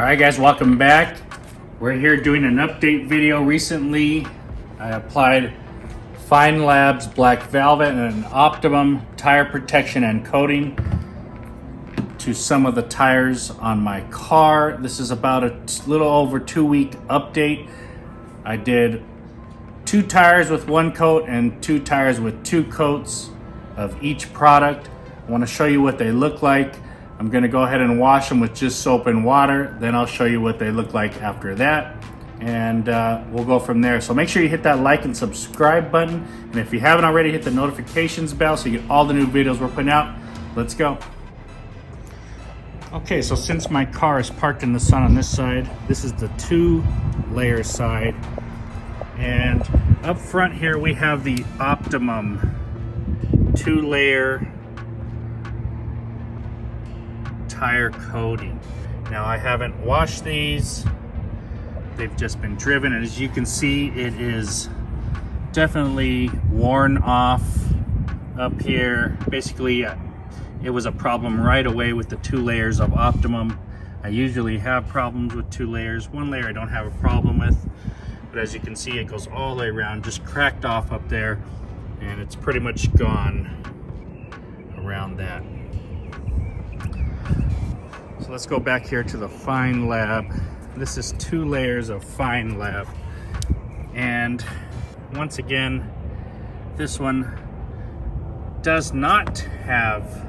Alright guys, welcome back. We're here doing an update video. Recently I applied Feynlab's Black Velvet and an Optimum tire protection and coating to some of the tires on my car. This is about a little over 2-week update. I did 2 tires with 1 coat and 2 tires with 2 coats of each product. I want to show you what they look like. I'm going to go ahead and wash them with just soap and water. Then I'll show you what they look like after that. And we'll go from there. So make sure you hit that like and subscribe button. And if you haven't already, hit the notifications bell so you get all the new videos we're putting out. Let's go. Okay, so since my car is parked in the sun on this side, this is the 2-layer side. And up front here we have the Optimum 2-layer tire coating. Now I haven't washed these. They've just been driven, and as you can see, it is definitely worn off up here. Basically, it was a problem right away with the 2 layers of Optimum. I usually have problems with 2 layers. 1 layer I don't have a problem with, but as you can see, it goes all the way around, just cracked off up there, and it's pretty much gone around that. So let's go back here to the Feynlab. This is 2 layers of Feynlab. And once again, this one does not have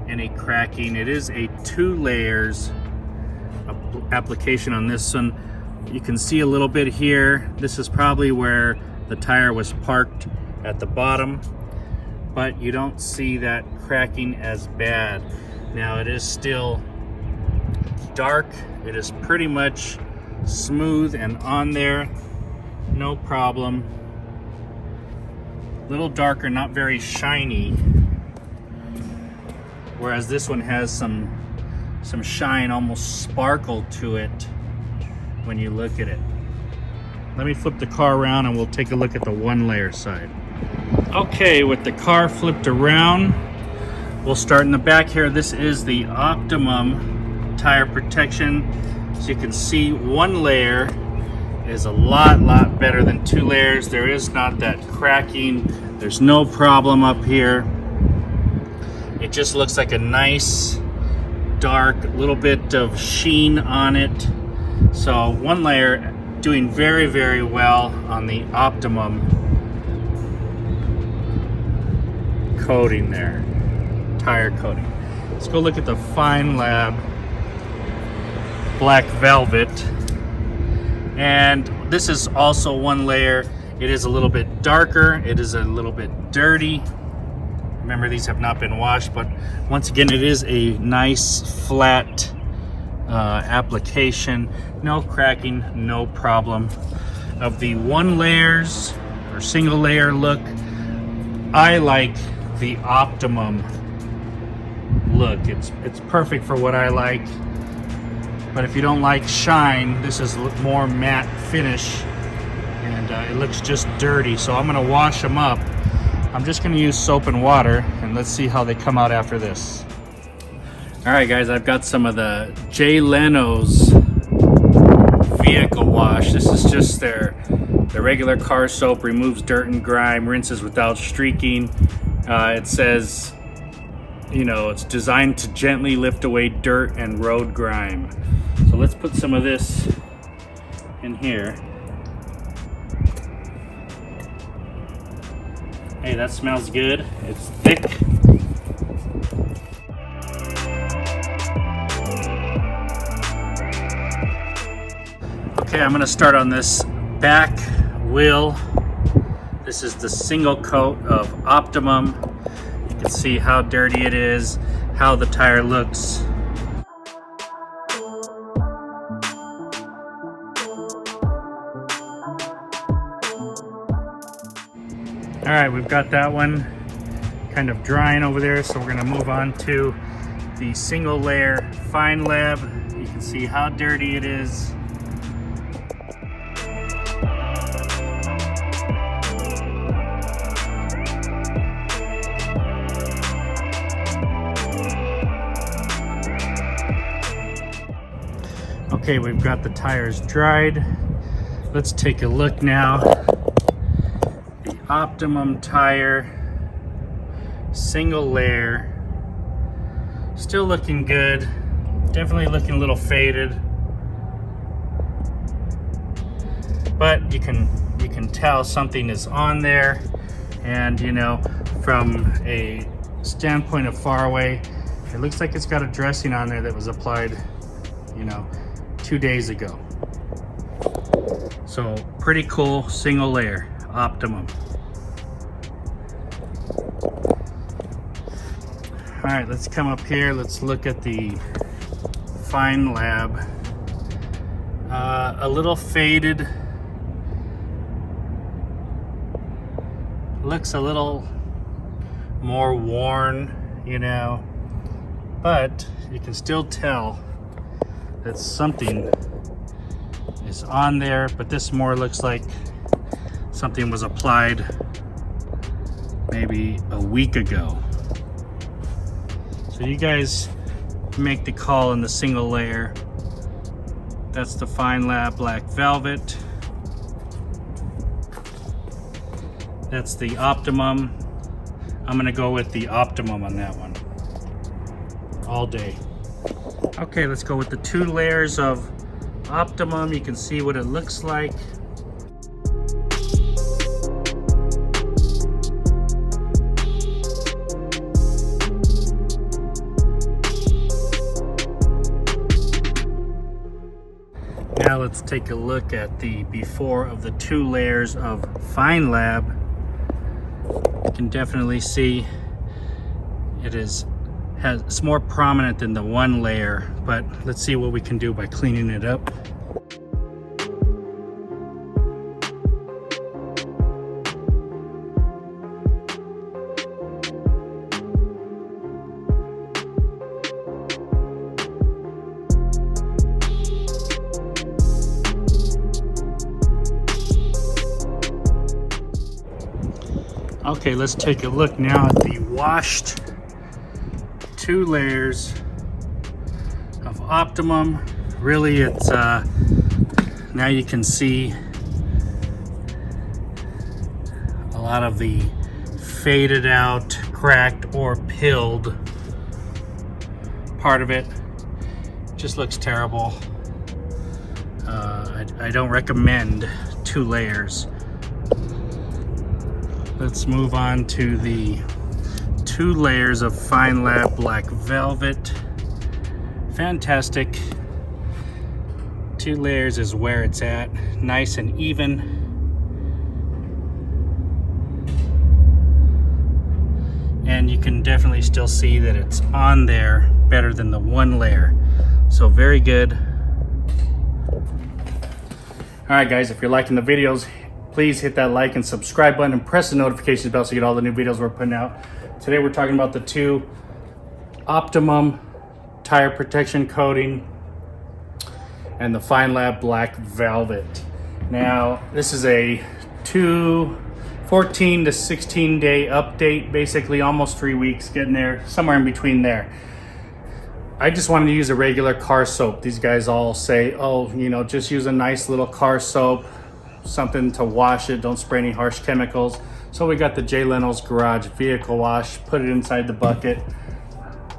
any cracking. It is a 2 layers application on this one. You can see a little bit here. This is probably where the tire was parked at the bottom, but you don't see that cracking as bad. Now it is still dark. It is pretty much smooth and on there, no problem. A little darker, not very shiny, whereas this one has some shine, almost sparkle to it when you look at it. Let me flip the car around and we'll take a look at the 1-layer side. Okay, with the car flipped around, we'll start in the back here. This is the Optimum tire protection. As you can see, 1 layer is a lot better than 2 layers. There is not that cracking. There's no problem up here. It just looks like a nice, dark, little bit of sheen on it. So 1 layer doing very well on the Optimum coating there. Tire coating. Let's go look at the Feynlab Black Velvet, and this is also 1 layer. It is a little bit darker, it is a little bit dirty. Remember, these have not been washed, but once again, it is a nice flat application. No cracking, no problem. Of the 1 layers or single layer look, I like the Optimum look. It's perfect for what I like. But if you don't like shine, this is more matte finish, and it looks just dirty. So I'm gonna wash them up. I'm just gonna use soap and water, and let's see how they come out after this. All right, guys, I've got some of the Jay Leno's vehicle wash. This is just their regular car soap, removes dirt and grime, rinses without streaking. It says, you know, it's designed to gently lift away dirt and road grime. So let's put some of this in here. Hey, that smells good. It's thick. Okay, I'm gonna start on this back wheel. This is the single coat of Optimum. You can see how dirty it is, how the tire looks. All right, we've got that one kind of drying over there, so we're gonna move on to the single layer Feynlab. You can see how dirty it is. Okay, we've got the tires dried. Let's take a look now. The Optimum tire, single layer, still looking good. Definitely looking a little faded, but you can tell something is on there. And you know, from a standpoint of far away, it looks like it's got a dressing on there that was applied, you know, 2 days ago. So pretty cool single layer Optimum. All right, let's come up here. Let's look at the Feynlab. A little faded. Looks a little more worn, you know, but you can still tell that something is on there. But this more looks like something was applied maybe a week ago. So you guys make the call in the single layer. That's the Feynlab Black Velvet. That's the Optimum. I'm gonna go with the Optimum on that one all day. Okay, let's go with the 2 layers of Optimum. You can see what it looks like. Now let's take a look at the before of the 2 layers of Feynlab. You can definitely see it's more prominent than the 1 layer, but let's see what we can do by cleaning it up. Okay, let's take a look now at the washed 2 layers of Optimum. Really, it's now you can see a lot of the faded out, cracked, or pilled part of it. Just looks terrible. I don't recommend 2 layers. Let's move on to the 2 layers of Feynlab Black Velvet. Fantastic. 2 layers is where it's at. Nice and even. And you can definitely still see that it's on there better than the 1 layer. So very good. All right, guys, if you're liking the videos, please hit that like and subscribe button and press the notifications bell so you get all the new videos we're putting out. Today we're talking about the 2 Optimum tire protection coating and the Feynlab Black Velvet. Now, this is a 14 to 16 day update, basically almost 3 weeks, getting there, somewhere in between there. I just wanted to use a regular car soap. These guys all say, oh, you know, just use a nice little car soap, something to wash it, don't spray any harsh chemicals. So we got the Jay Leno's Garage Vehicle Wash, put it inside the bucket,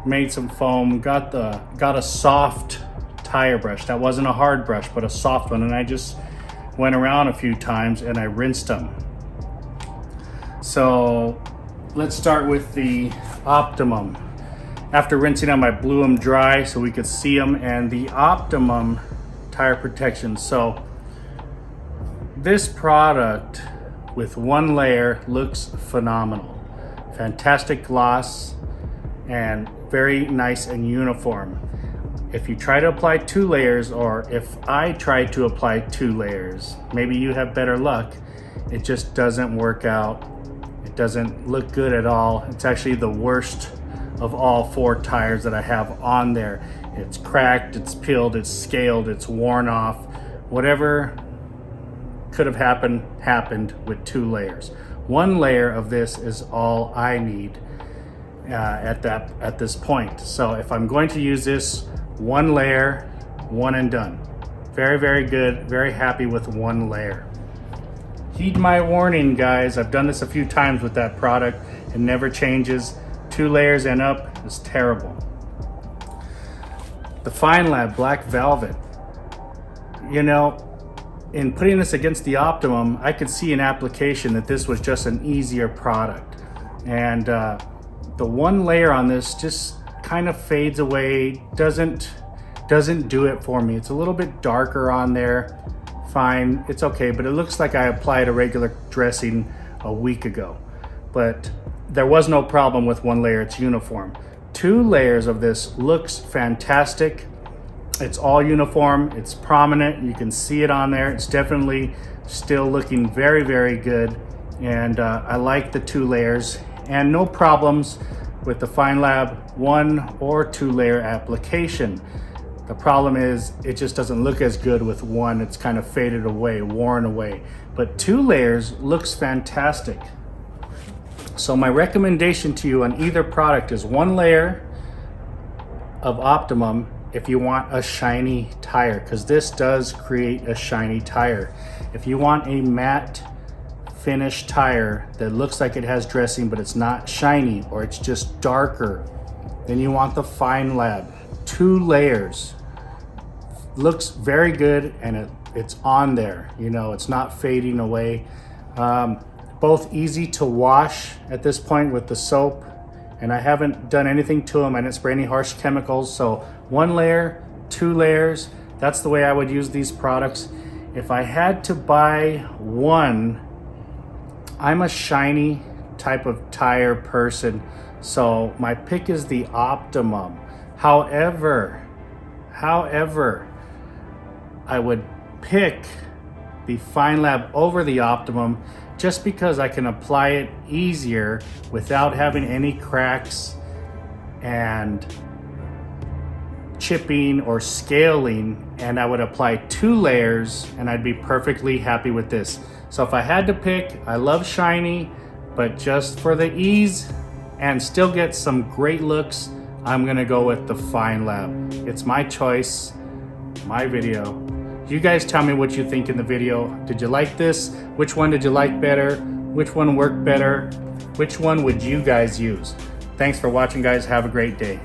made some foam, got a soft tire brush. That wasn't a hard brush, but a soft one, and I just went around a few times and I rinsed them. So let's start with the Optimum. After rinsing them, I blew them dry so we could see them, and the Optimum tire protection. So this product with 1 layer looks phenomenal. Fantastic gloss and very nice and uniform. If you try to apply 2 layers, or if I try to apply 2 layers, maybe you have better luck, it just doesn't work out. It doesn't look good at all. It's actually the worst of all 4 tires that I have on there. It's cracked, it's peeled, it's scaled, it's worn off. Whatever could have happened with 2 layers. 1 layer of this is all I need at this point. So if I'm going to use this 1 layer one and done. Very, very good. Very happy with one layer. Heed my warning, guys. I've done this a few times with that product. It never changes. 2 layers and up is terrible. The Feynlab Black Velvet. You know, in putting this against the Optimum, I could see an application that this was just an easier product. And the one layer on this just kind of fades away, doesn't do it for me. It's a little bit darker on there. Fine, it's okay, but it looks like I applied a regular dressing a week ago. But there was no problem with one layer, it's uniform. 2 layers of this looks fantastic. It's all uniform, it's prominent, you can see it on there. It's definitely still looking very, very good. And I like the 2 layers and no problems with the Feynlab 1 or 2 layer application. The problem is it just doesn't look as good with one. It's kind of faded away, worn away. But 2 layers looks fantastic. So my recommendation to you on either product is 1 layer of Optimum if you want a shiny tire, because this does create a shiny tire. If you want a matte finish tire that looks like it has dressing but it's not shiny or it's just darker, then you want the Feynlab. 2 layers. Looks very good and it's on there. You know, it's not fading away. Both easy to wash at this point with the soap, and I haven't done anything to them. I didn't spray any harsh chemicals. So 1 layer, 2 layers, that's the way I would use these products. If I had to buy one, I'm a shiny type of tire person, so my pick is the Optimum. However, I would pick the Feynlab over the Optimum just because I can apply it easier without having any cracks and chipping or scaling, and I would apply 2 layers and I'd be perfectly happy with this. So if I had to pick, I love shiny, but just for the ease and still get some great looks, I'm gonna go with the Feynlab. It's my choice, my video. You guys tell me what you think in the video. Did you like this? Which one did you like better? Which one worked better? Which one would you guys use? Thanks for watching, guys. Have a great day.